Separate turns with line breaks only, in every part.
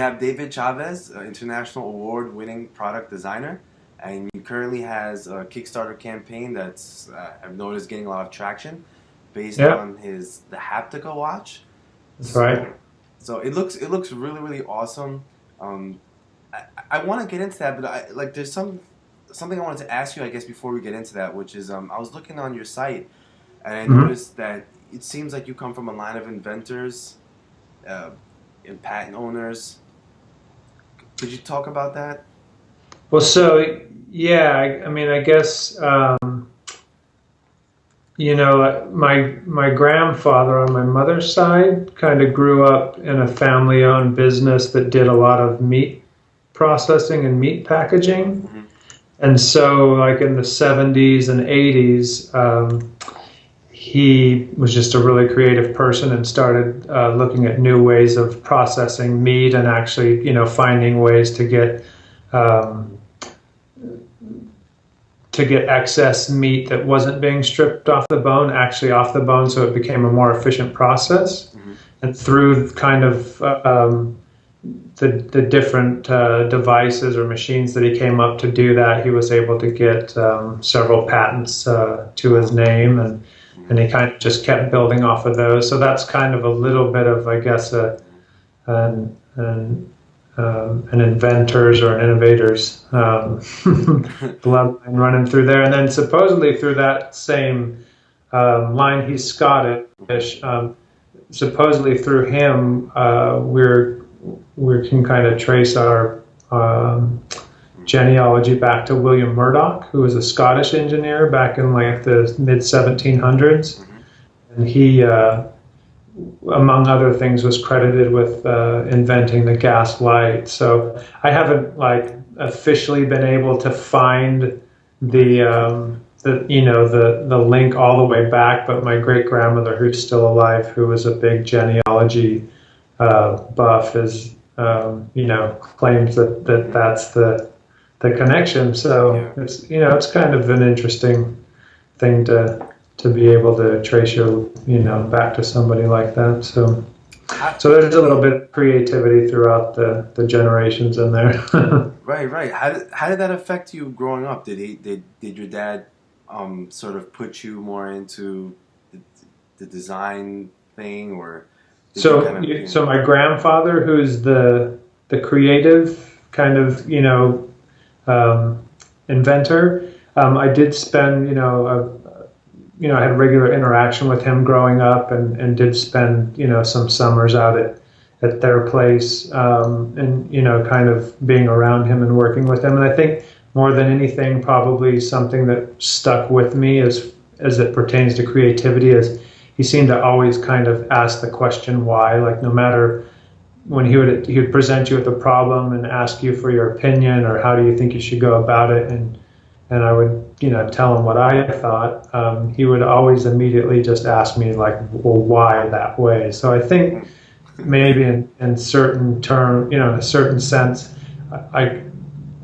have David Chavez, international award-winning product designer, and he currently has a Kickstarter campaign that's I've noticed getting a lot of traction, based
Yeah,
on the Haptica watch.
that's right.
So it looks really awesome. Um, I want to get into that, but there's something I wanted to ask you, I guess, before we get into that, which is I was looking on your site and I
hmm
noticed that it seems like you come from a line of inventors uh, and patent owners. Could you talk about that?
Well, so yeah, I mean, I guess my grandfather on my mother's side kind of grew up in a family-owned business that did a lot of meat processing and meat packaging.
Hmm.
And so, like in the 70s and 80s, he was just a really creative person and started looking at new ways of processing meat and actually, finding ways um, to get excess meat that wasn't being stripped off the bone actually off the bone, so it became a more efficient process.
Hmm.
And through kind of the different devices or machines that he came up to do that, he was able to get several patents to his name, and he kind of just kept building off of those. So that's kind of a little bit of, I guess, an, an, an inventor's or an innovator's bloodline running through there. And then supposedly through that same line, he's Scottish. Supposedly through him, we can kind of trace our genealogy back to William Murdoch, who was a Scottish engineer back in like the mid 1700s, and he, among other things, was credited with inventing the gas light. So I haven't like officially been able to find the link all the way back, but my great grandmother, who's still alive, who was a big genealogy buff, is claims that's the connection. So
Yeah.
it's kind of an interesting thing to be able to trace your back to somebody like that.
How,
So there's a little bit of creativity throughout the generations in there.
right. How did that affect you growing up? Did your dad sort of put you more into the, the design thing, or did you kind of
So my grandfather, who's the creative kind of inventor, I did spend I had regular interaction with him growing up, and did spend some summers out at their place, and kind of being around him and working with him. And I think more than anything, probably something that stuck with me as it pertains to creativity is he seemed to always kind of ask the question why. Like no matter when he would present you with a problem and ask you for your opinion or how do you think you should go about it, and I would tell him what I thought. He would always immediately just ask me like, well, why that way? So I think maybe in certain term, in a certain sense, I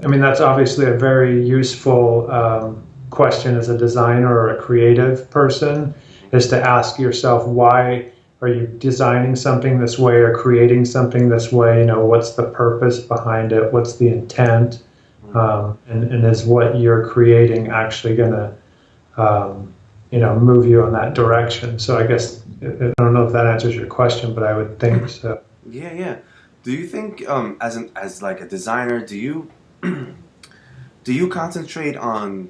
mean that's obviously a very useful question as a designer or a creative person, is to ask yourself, why are you designing something this way or creating something this way? What's the purpose behind it? What's the intent? And is what you're creating actually going to, move you in that direction? So I guess, I don't know if that answers your question, but I would think so.
Yeah. Do you think as like a designer, do you do you concentrate on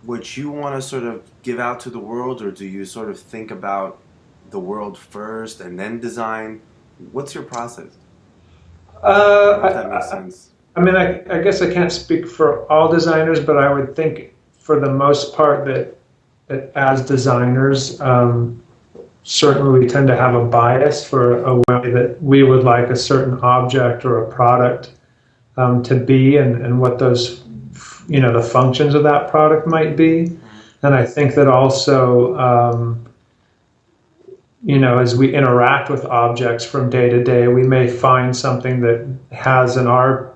what you want to sort of give out to the world, or do you sort of think about the world first and then design? What's your process? I don't know if that makes
Uh,
sense.
I mean, I guess I can't speak for all designers, but I would think for the most part that as designers, certainly we tend to have a bias for a way that we would like a certain object or a product to be, and what those, the functions of that product might be. And I think that also, as we interact with objects from day to day, we may find something that has in our,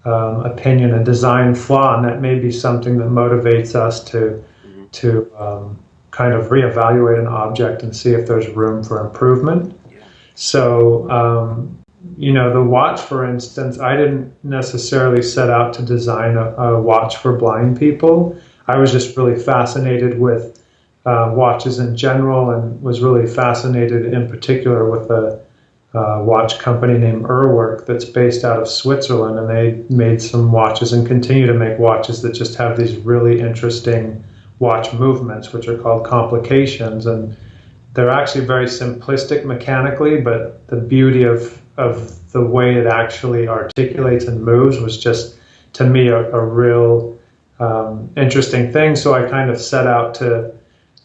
opinion, a design flaw, and that may be something that motivates us
Hmm.
to kind of reevaluate an object and see if there's room for improvement.
Yeah.
So, the watch, for instance, I didn't necessarily set out to design a watch for blind people. I was just really fascinated with watches in general, and was really fascinated in particular with a watch company named Urwerk that's based out of Switzerland, and they made some watches and continue to make watches that just have these really interesting watch movements, which are called complications, and they're actually very simplistic mechanically, but the beauty of the way it actually articulates and moves was just, to me, a real interesting thing. So I kind of set out to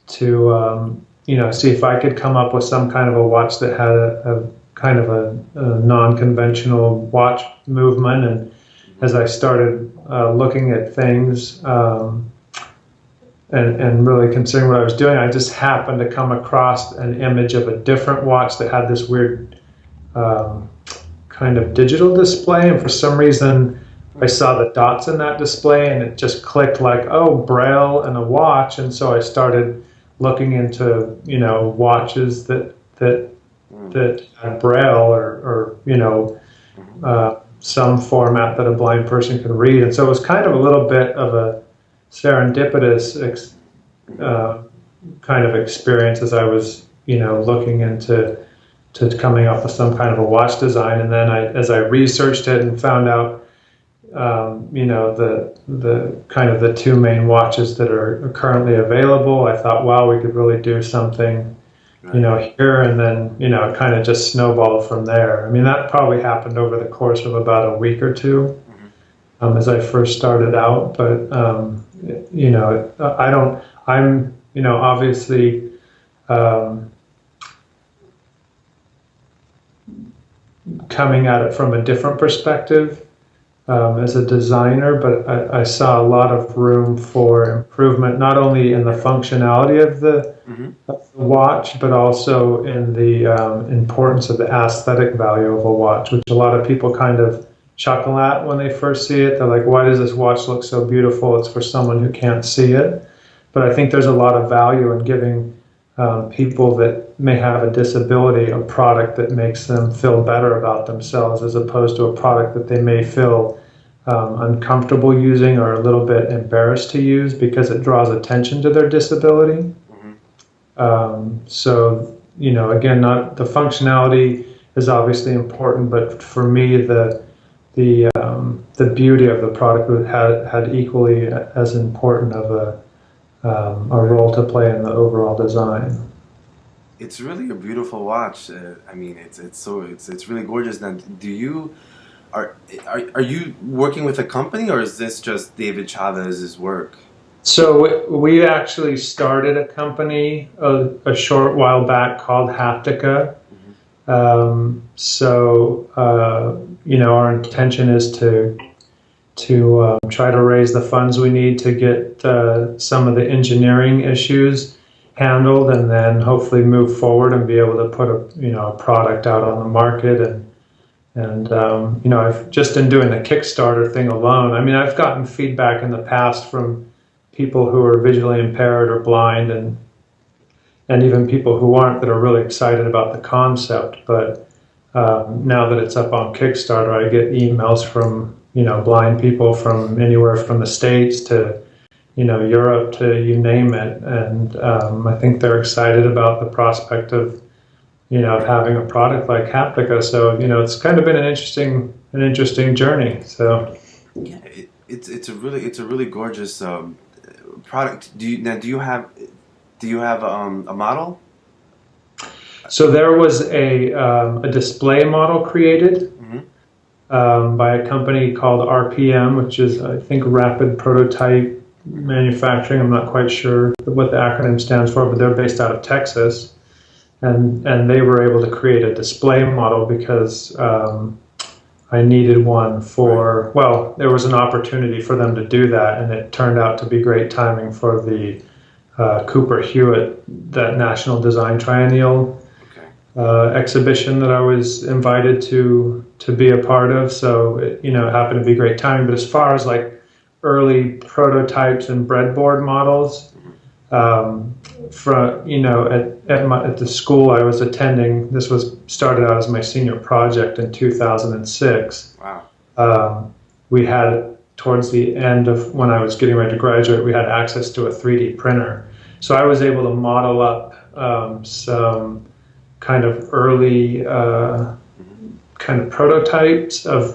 see if I could come up with some kind of a watch that had a kind of a non-conventional watch movement. And as I started looking at things and really considering what I was doing, I just happened to come across an image of a different watch that had this weird kind of digital display, and for some reason I saw the dots in that display, and it just clicked like, oh, Braille and a watch. And so I started looking into watches that had Braille or some format that a blind person can read. And so it was kind of a little bit of a serendipitous kind of experience as I was looking into coming up with some kind of a watch design. And then as I researched it and found out the kind of the two main watches that are currently available, I thought, wow, we could really do something here. And then it kind of just snowballed from there. I mean, that probably happened over the course of about a week or two as I first started out. But I'm obviously coming at it from a different perspective as a designer, but I saw a lot of room for improvement, not only in the functionality of the watch, but also in the importance of the aesthetic value of a watch, which a lot of people kind of chuckle at when they first see it. They're like, why does this watch look so beautiful? It's for someone who can't see it. But I think there's a lot of value in giving people that may have a disability a product that makes them feel better about themselves, as opposed to a product that they may feel uncomfortable using or a little bit embarrassed to use because it draws attention to their disability. So, again, not the functionality is obviously important, but for me, the beauty of the product had equally as important of a role to play in the overall design.
It's really a beautiful watch. I mean, it's really gorgeous. Now, are you working with a company, or is this just David Chavez's work?
So we actually started a company a short while back called Haptica. Our intention is to try to raise the funds we need to get some of the engineering issues handled, and then hopefully move forward and be able to put a product out on the market. And I've just in doing the Kickstarter thing alone, I mean, I've gotten feedback in the past from people who are visually impaired or blind, and even people who aren't, that are really excited about the concept. But now that it's up on Kickstarter, I get emails from blind people from anywhere from the States to Europe to you name it, and I think they're excited about the prospect of having a product like Haptica. So it's kind of been an interesting journey. So
yeah, it's a really gorgeous product. Do you have a model?
So there was a display model created by a company called RPM, which is, I think, Rapid Prototype Manufacturing. I'm not quite sure what the acronym stands for, but they're based out of Texas. And they were able to create a display model because I needed one for, well, there was an opportunity for them to do that, and it turned out to be great timing for the Cooper Hewitt, that National Design Triennial exhibition that I was invited to be a part of. So it happened to be great timing. But as far as like early prototypes and breadboard models, from, at the school I was attending. This was started out as my senior project in 2006.
Wow.
We had, towards the end of when I was getting ready to graduate, we had access to a 3D printer. So I was able to model up some kind of early kind of prototypes of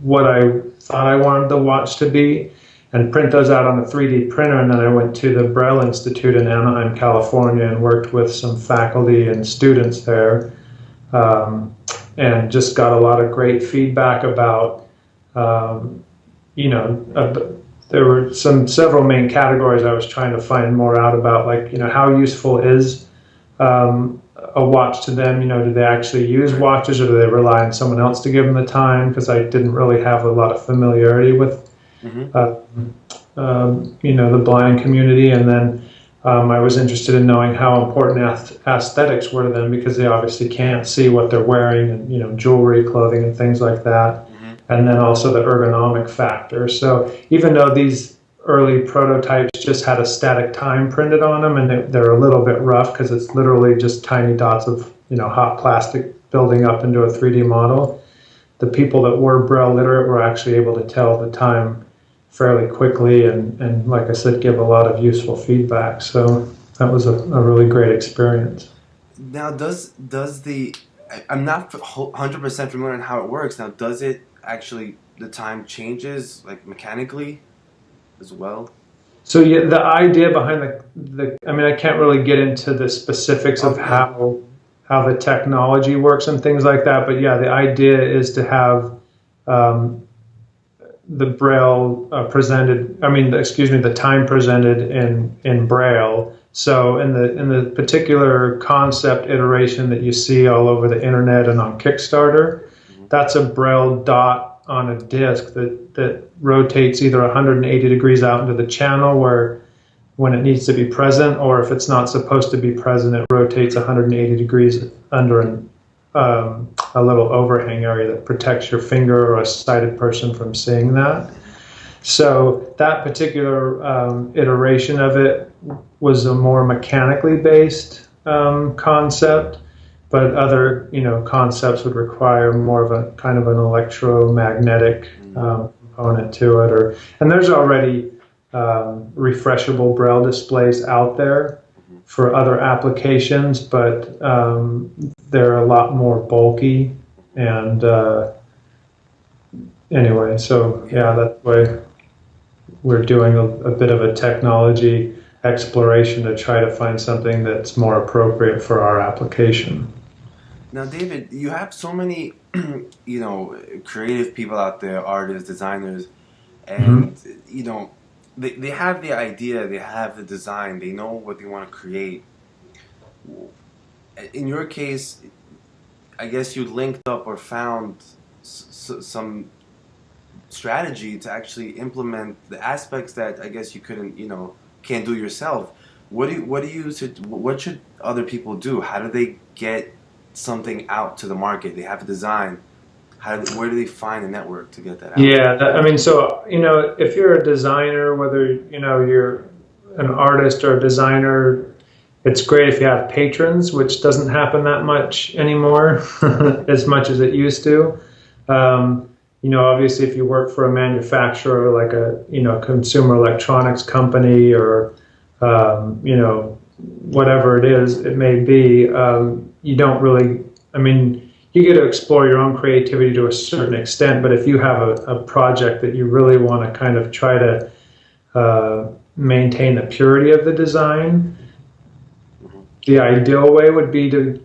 what I thought I wanted the watch to be, and print those out on a 3D printer. And then I went to the Braille Institute in Anaheim, California, and worked with some faculty and students there, and just got a lot of great feedback about, there were several main categories I was trying to find more out about, like, how useful is a watch to them? Do they actually use watches, or do they rely on someone else to give them the time? Because I didn't really have a lot of familiarity with the blind community. And then I was interested in knowing how important aesthetics were to them, because they obviously can't see what they're wearing, and jewelry, clothing, and things like that. And then also the ergonomic factor. So even though these early prototypes just had a static time printed on them, and they're a little bit rough because it's literally just tiny dots of hot plastic building up into a 3D model, the people that were Braille literate were actually able to tell the time fairly quickly, and like I said, give a lot of useful feedback. So that was a really great experience.
Now, does the I'm not 100% familiar on how it works. Now, does it actually, the time changes like mechanically as well?
So yeah, the idea behind I mean, I can't really get into the specifics of how the technology works and things like that, but yeah, the idea is to have the Braille the time presented in Braille. So in the particular concept iteration that you see all over the internet and on Kickstarter, that's a Braille dot on a disc that rotates either 180 degrees out into the channel where when it needs to be present, or if it's not supposed to be present, it rotates 180 degrees under a little overhang area that protects your finger or a sighted person from seeing that. So that particular iteration of it was a more mechanically based concept, but other concepts would require more of a kind of an electromagnetic component to it. And there's already refreshable Braille displays out there for other applications, but they're a lot more bulky. And anyway, so yeah, that's why we're doing a bit of a technology exploration to try to find something that's more appropriate for our application.
Now, David, you have so many, creative people out there, artists, designers, and, they have the idea, they have the design, they know what they want to create. In your case, I guess you linked up or found some strategy to actually implement the aspects that I guess you can't do yourself. What should other people do? How do they get something out to the market? They have a design. Where do they find a network to get that out?
Yeah, I mean, so if you're a designer, whether you're an artist or a designer, it's great if you have patrons, which doesn't happen that much anymore, as much as it used to. Obviously, if you work for a manufacturer like a consumer electronics company or whatever it is, it may be, you don't really, you get to explore your own creativity to a certain extent, but if you have a project that you really want to kind of try to maintain the purity of the design, the ideal way would be to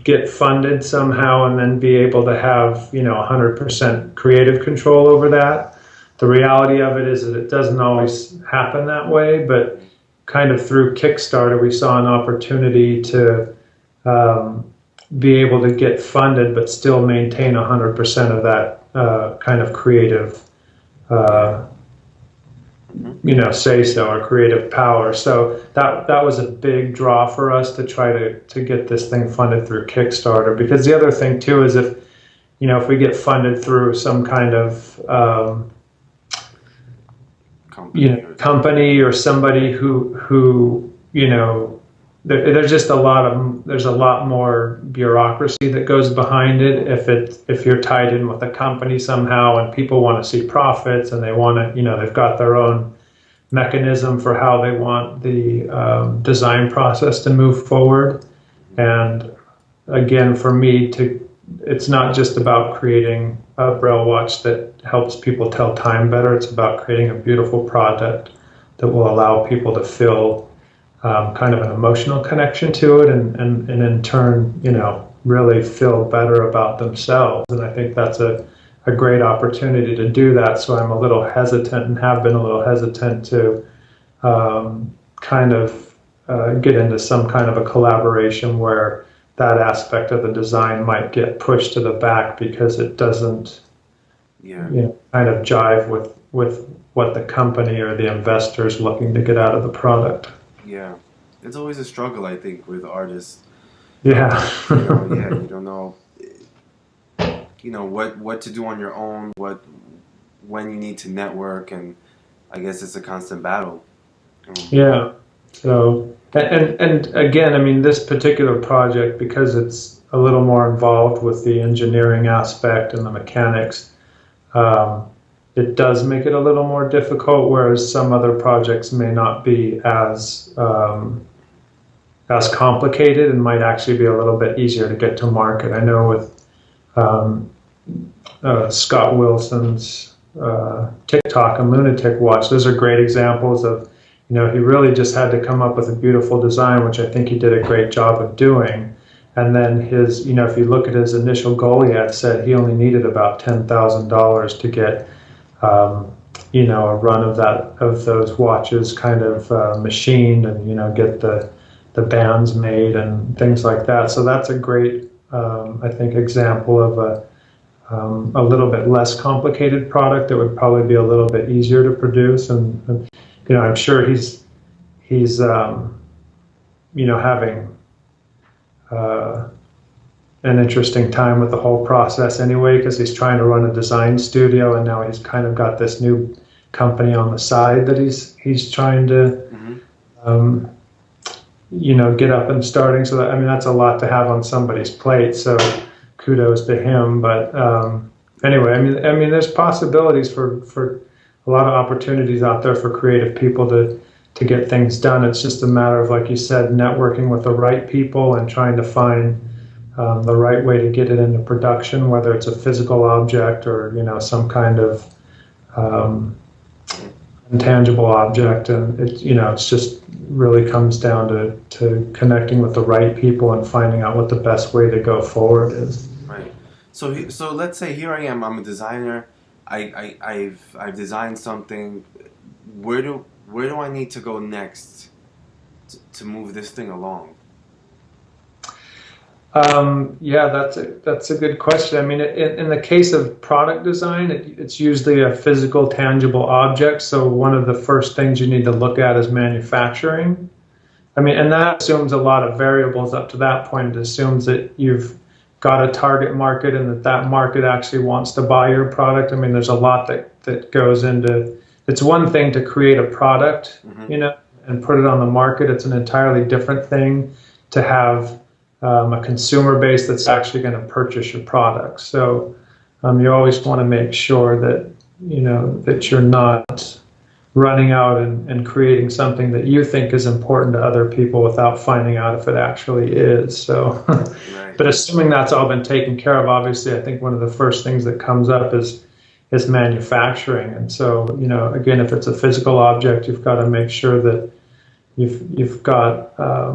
get funded somehow and then be able to have 100% creative control over that. The reality of it is that it doesn't always happen that way, but kind of through Kickstarter we saw an opportunity to be able to get funded but still maintain 100% of that kind of creative say-so or creative power. So that was a big draw for us to try to get this thing funded through Kickstarter, because the other thing too is if we get funded through some kind of company or somebody who there's just there's a lot more bureaucracy that goes behind it. If you're tied in with a company somehow and people want to see profits and they want to, they've got their own mechanism for how they want the design process to move forward. And again, for me, it's not just about creating a Braille watch that helps people tell time better. It's about creating a beautiful product that will allow people to feel kind of an emotional connection to it, and in turn, really feel better about themselves. And I think that's a great opportunity to do that. So I'm a little hesitant, and have been a little hesitant to kind of get into some kind of a collaboration where that aspect of the design might get pushed to the back because it doesn't kind of jive with what the company or the investor's looking to get out of the product.
Yeah, it's always a struggle, I think, with artists.
Yeah.
You don't know, what to do on your own, when you need to network, and I guess it's a constant battle.
Yeah. So, and again, I mean, this particular project, because it's a little more involved with the engineering aspect and the mechanics, it does make it a little more difficult, whereas some other projects may not be as complicated and might actually be a little bit easier to get to market. I know with Scott Wilson's TikTok and Lunatic Watch, those are great examples of, he really just had to come up with a beautiful design, which I think he did a great job of doing. And then his, if you look at his initial goal, he had said he only needed about $10,000 to get, a run of those watches kind of machined, and get the bands made and things like that. So that's a great, I think, example of a little bit less complicated product that would probably be a little bit easier to produce. And I'm sure he's having an interesting time with the whole process anyway, because he's trying to run a design studio, and now he's kind of got this new company on the side that he's trying to get up and starting. So that's a lot to have on somebody's plate, so kudos to him. But anyway, there's possibilities for a lot of opportunities out there for creative people to get things done. It's just a matter of, like you said, networking with the right people and trying to find the right way to get it into production, whether it's a physical object or some kind of intangible object. And it's just really comes down to connecting with the right people and finding out what the best way to go forward is.
Right. So let's say here I am. I'm a designer. I've designed something. Where do I need to go next to move this thing along?
Yeah, that's a good question. In the case of product design, it's usually a physical, tangible object. So one of the first things you need to look at is manufacturing. And that assumes a lot of variables up to that point. It assumes that you've got a target market and that market actually wants to buy your product. There's a lot that goes into. It's one thing to create a product, and put it on the market. It's an entirely different thing to have a consumer base that's actually going to purchase your product. So you always want to make sure that that you're not running out and creating something that you think is important to other people without finding out if it actually is. So, right. But assuming that's all been taken care of, obviously, I think one of the first things that comes up is manufacturing. And so, again, if it's a physical object, you've got to make sure that you've got a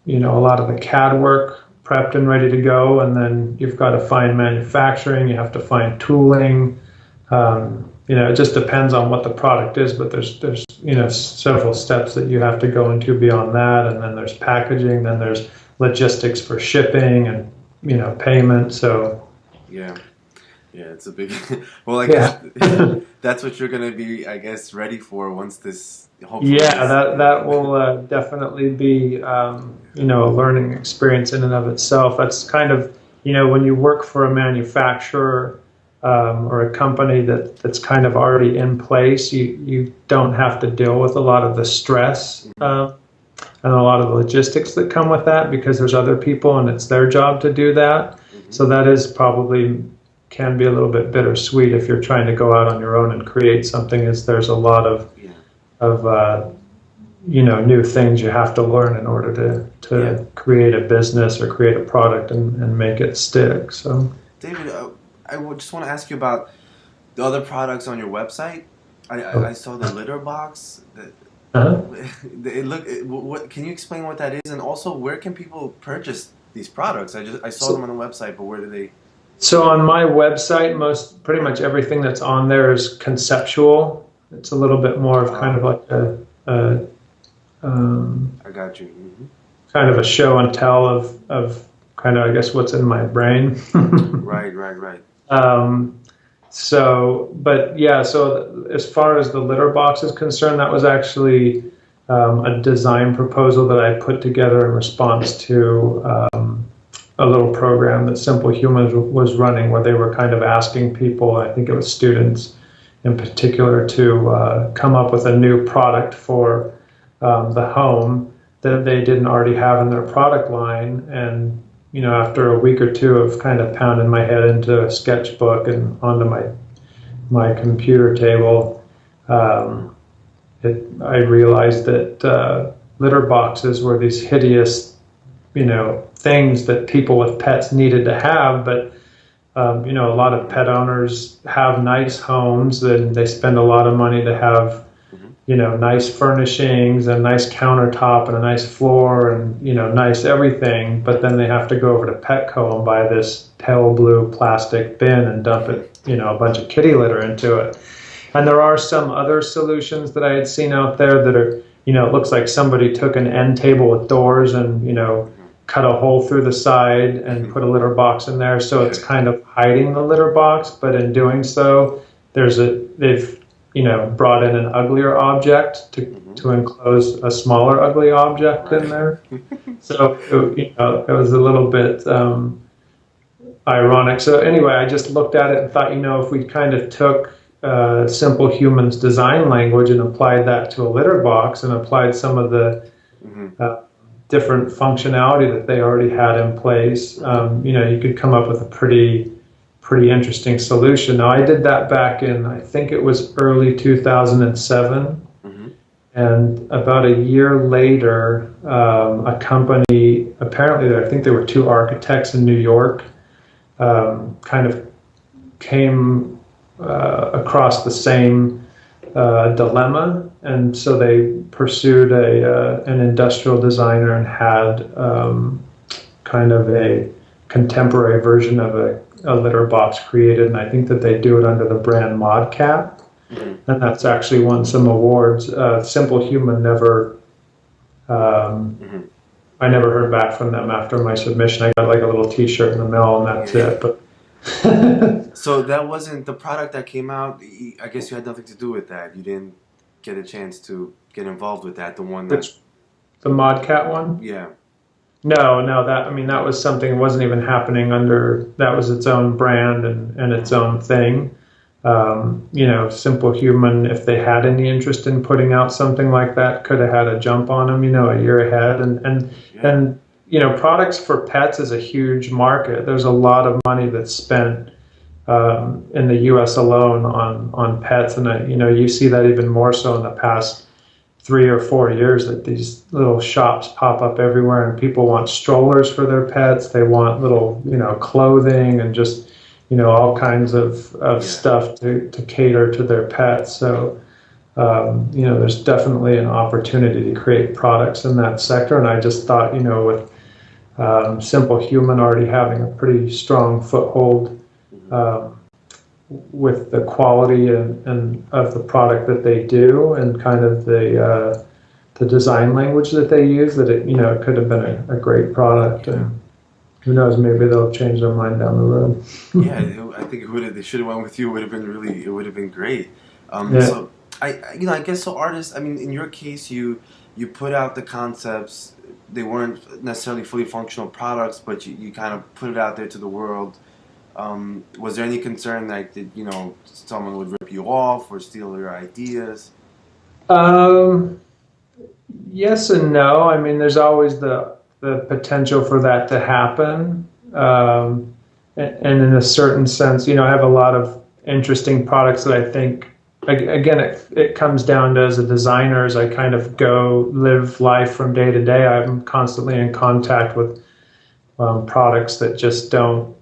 lot of the CAD work prepped and ready to go, and then you've got to find manufacturing. You have to find tooling. It just depends on what the product is, but there's several steps that you have to go into beyond that, and then there's packaging, then there's logistics for shipping and payment. So
yeah, it's a big. Well, I guess that's what you're going to be, I guess, ready for once this. Hopefully
that will definitely be a learning experience in and of itself. That's kind of when you work for a manufacturer or a company that's kind of already in place, you don't have to deal with a lot of the stress. and a lot of the logistics that come with that, because there's other people and it's their job to do that. So that is probably can be a little bit bittersweet if you're trying to go out on your own and create something. Is there's a lot of new things you have to learn in order to create a business or create a product and make it stick. So,
David, just want to ask you about the other products on your website. I saw the litter box. What can you explain what that is, and also where can people purchase these products? I saw them on the website, but where do they?
So on my website, pretty much everything that's on there is conceptual. It's a little bit more of kind of like
I got you.
Kind of a show and tell of kind of, I guess, what's in my brain.
Right.
So as far as the litter box is concerned, that was actually a design proposal that I put together in response to a little program that Simple Humans was running, where they were kind of asking people, I think it was students in particular, to come up with a new product for the home that they didn't already have in their product line. And after a week or two of kind of pounding my head into a sketchbook and onto my computer table, I realized that litter boxes were these hideous, things that people with pets needed to have. But a lot of pet owners have nice homes and they spend a lot of money to have nice furnishings and nice countertop and a nice floor and nice everything, but then they have to go over to Petco and buy this pale blue plastic bin and dump it, a bunch of kitty litter into it. And there are some other solutions that I had seen out there that are, it looks like somebody took an end table with doors and cut a hole through the side and put a litter box in there, so it's kind of hiding the litter box, but in doing so they've brought in an uglier object to enclose a smaller ugly object in there. So it was a little bit ironic. So anyway, I just looked at it and thought, if we kind of took Simple Humans design language and applied that to a litter box and applied some of the different functionality that they already had in place, you could come up with a pretty interesting solution. Now, I did that back in, I think it was early 2007. And about a year later, a company, apparently, I think there were two architects in New York, kind of came across the same dilemma. And so they pursued an industrial designer and had kind of a contemporary version of a litter box created, and I think that they do it under the brand ModCat, and that's actually won some awards. Simple Human never, I never heard back from them after my submission. I got like a little T-shirt in the mail, and that's it. But
so that wasn't the product that came out. I guess you had nothing to do with that. You didn't get a chance to get involved with that. The one that
the ModCat one.
Yeah.
No, that was something that wasn't even happening under, that was its own brand and its own thing. Simple Human, if they had any interest in putting out something like that, could have had a jump on them, a year ahead. And products for pets is a huge market. There's a lot of money that's spent in the U.S. alone on pets, and you see that even more so in the past 3 or 4 years, that these little shops pop up everywhere, and people want strollers for their pets. They want little, clothing and just, all kinds of stuff to cater to their pets. So, there's definitely an opportunity to create products in that sector. And I just thought, with Simple Human already having a pretty strong foothold with the quality and of the product that they do, and kind of the design language that they use, that it could have been a great product. And who knows, maybe they'll change their mind down the road.
I think they should have went with you. It would have been great. So I guess so. Artists, in your case, you put out the concepts. They weren't necessarily fully functional products, but you kind of put it out there to the world. Was there any concern that someone would rip you off or steal your ideas?
Yes and no. I mean, there's always the potential for that to happen. And in a certain sense, I have a lot of interesting products that I think, again, it comes down to, as a designer, as I kind of go live life from day to day, I'm constantly in contact with products that just don't,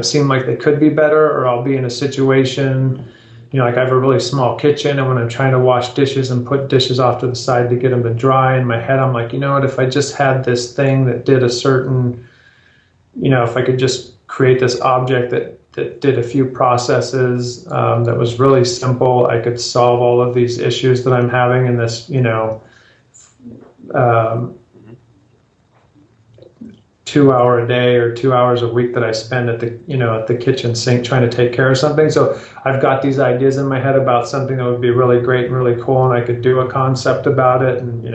seem like they could be better, or I'll be in a situation, like I have a really small kitchen, and when I'm trying to wash dishes and put dishes off to the side to get them to dry, in my head, I'm like, what, if I just had this thing that did a certain, if I could just create this object that did a few processes, that was really simple, I could solve all of these issues that I'm having in this, um, 2 hour a day or 2 hours a week that I spend at the kitchen sink trying to take care of something. So I've got these ideas in my head about something that would be really great and really cool, and I could do a concept about it. And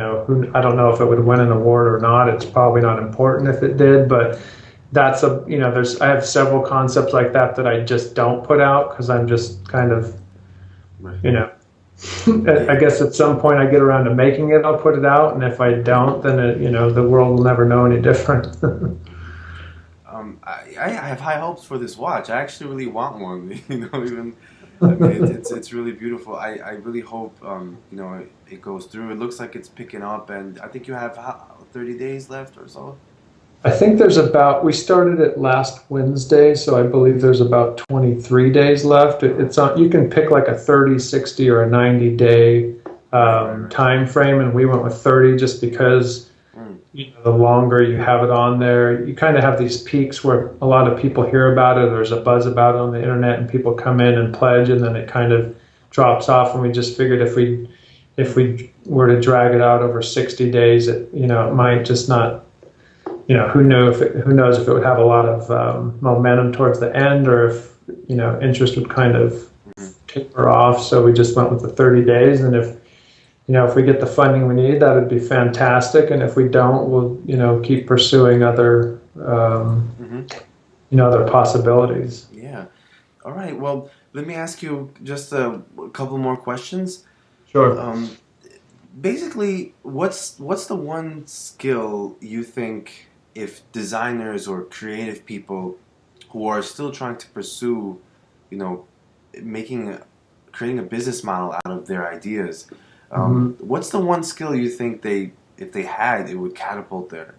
I don't know if it would win an award or not. It's probably not important if it did, but that's I have several concepts like that I just don't put out because I'm just kind of,
Right.
I guess at some point I get around to making it, I'll put it out, and if I don't, then the world will never know any different.
I have high hopes for this watch. I actually really want one. Even I mean, it's really beautiful. I really hope it goes through. It looks like it's picking up, and I think you have 30 days left or so.
I think we started it last Wednesday, so I believe there's about 23 days left. It's on, you can pick like a 30, 60, or a 90-day
Right.
time frame, and we went with 30 just because
Mm.
the longer you have it on there, you kind of have these peaks where a lot of people hear about it, there's a buzz about it on the internet, and people come in and pledge, and then it kind of drops off, and we just figured if we were to drag it out over 60 days, it might just not, who knows if it would have a lot of momentum towards the end, or if interest would kind of
Mhm.
taper off. So we just went with the 30 days, and if we get the funding we need, that would be fantastic. And if we don't, we'll keep pursuing
Mhm.
other possibilities.
Yeah. All right. Well, let me ask you just a couple more questions.
Sure.
Um, Basically, what's the one skill you think, if designers or creative people who are still trying to pursue, you know, making creating a business model out of their ideas,
Mhm.
what's the one skill you think if they had, it would catapult their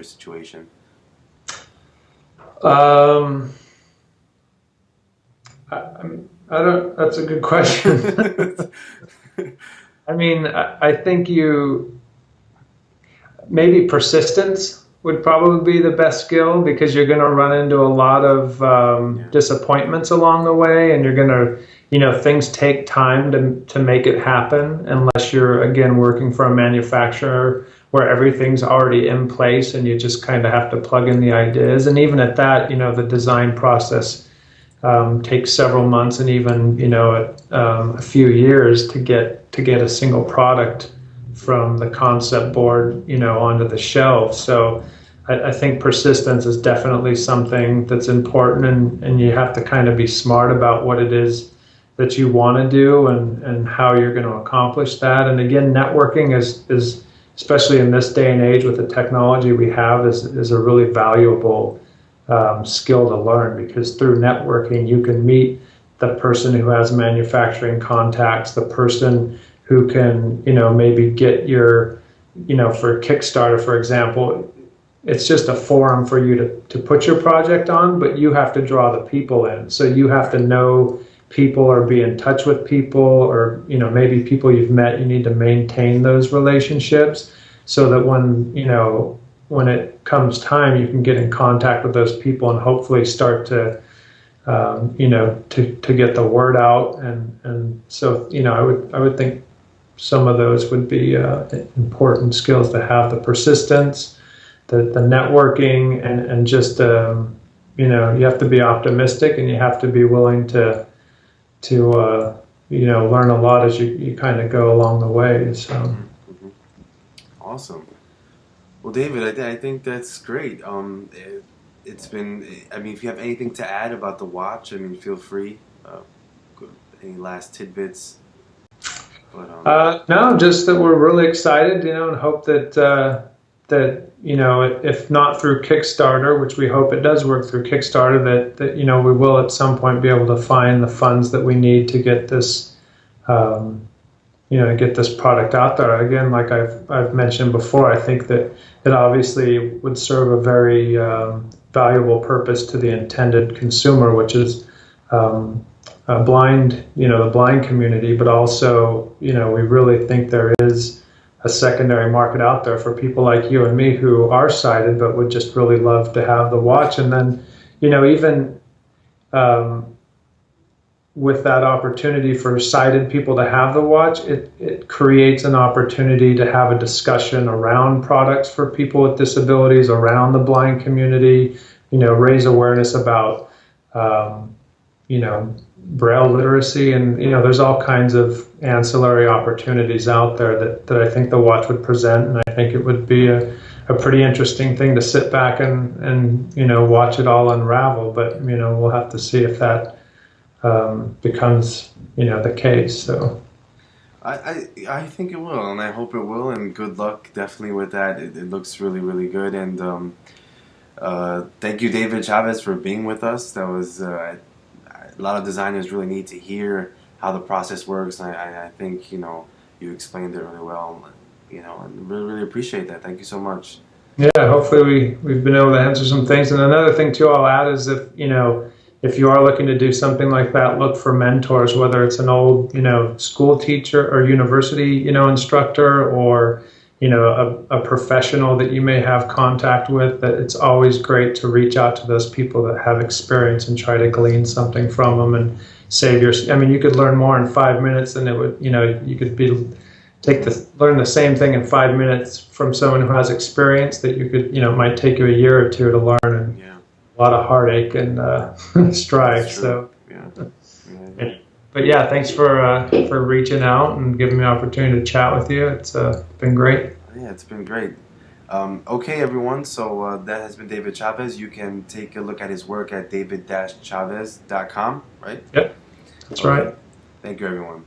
situation?
Um, I don't. That's a good question. I mean, I think maybe persistence would probably be the best skill, because you're going to run into a lot of
Yeah.
disappointments along the way, and you're going to, things take time to make it happen, unless you're, again, working for a manufacturer where everything's already in place and you just kind of have to plug in the ideas. And even at that, the design process takes several months, and even a few years to get a single product from the concept board onto the shelf. So I think persistence is definitely something that's important, and you have to kind of be smart about what it is that you want to do, and how you're going to accomplish that. And again, networking is especially in this day and age with the technology we have, is a really valuable skill to learn, because through networking you can meet the person who has manufacturing contacts, the person who can maybe get your for Kickstarter, for example, it's just a forum for you to put your project on, but you have to draw the people in. So you have to know people, or be in touch with people, or maybe people you've met, you need to maintain those relationships, so that when it comes time, you can get in contact with those people and hopefully start to to get the word out. And so I would think some of those would be important skills to have: the persistence, the networking, and just you have to be optimistic, and you have to be willing to learn a lot as you kind of go along the way. So.
Hmm. Hmm. Awesome. Well, David, I think that's great. It's been. I mean, if you have anything to add about the watch, I mean, feel free. Good. Any last tidbits? But
No, just that we're really excited, and hope that if not through Kickstarter, which we hope it does work through Kickstarter, that we will at some point be able to find the funds that we need to get this, um, get this product out there. Again, like I've mentioned before, I think that it obviously would serve a very valuable purpose to the intended consumer, which is blind, the blind community, but also, we really think there is a secondary market out there for people like you and me who are sighted but would just really love to have the watch. And then, even with that opportunity for sighted people to have the watch, it creates an opportunity to have a discussion around products for people with disabilities, around the blind community, raise awareness about, Braille literacy, and there's all kinds of ancillary opportunities out there that I think the watch would present, and I think it would be a pretty interesting thing to sit back and watch it all unravel. But we'll have to see if that becomes the case. So
I think it will, and I hope it will, and good luck definitely with that. It looks really, really good, and thank you, David Chavez, for being with us. That was a lot of designers really need to hear how the process works, and I think you explained it really well, and really, really appreciate that. Thank you so much.
yeah, hopefully we've been able to answer some things. And another thing too I'll add is if you are looking to do something like that, look for mentors, whether it's an old school teacher or university instructor, or a professional that you may have contact with. That it's always great to reach out to those people that have experience and try to glean something from them and save your. I mean, you could learn more in 5 minutes than it would. You could learn the same thing in 5 minutes from someone who has experience that you could. It might take you a year or two to learn, and
Yeah,
a lot of heartaake and strife. So.
yeah.
Yeah. But yeah, thanks for reaching out and giving me the opportunity to chat with you. It's been great.
Yeah, it's been great. Okay, everyone, so that has been David Chavez. You can take a look at his work at david-chavez.com, right?
Yep, that's
Okay.
right.
Thank you, everyone.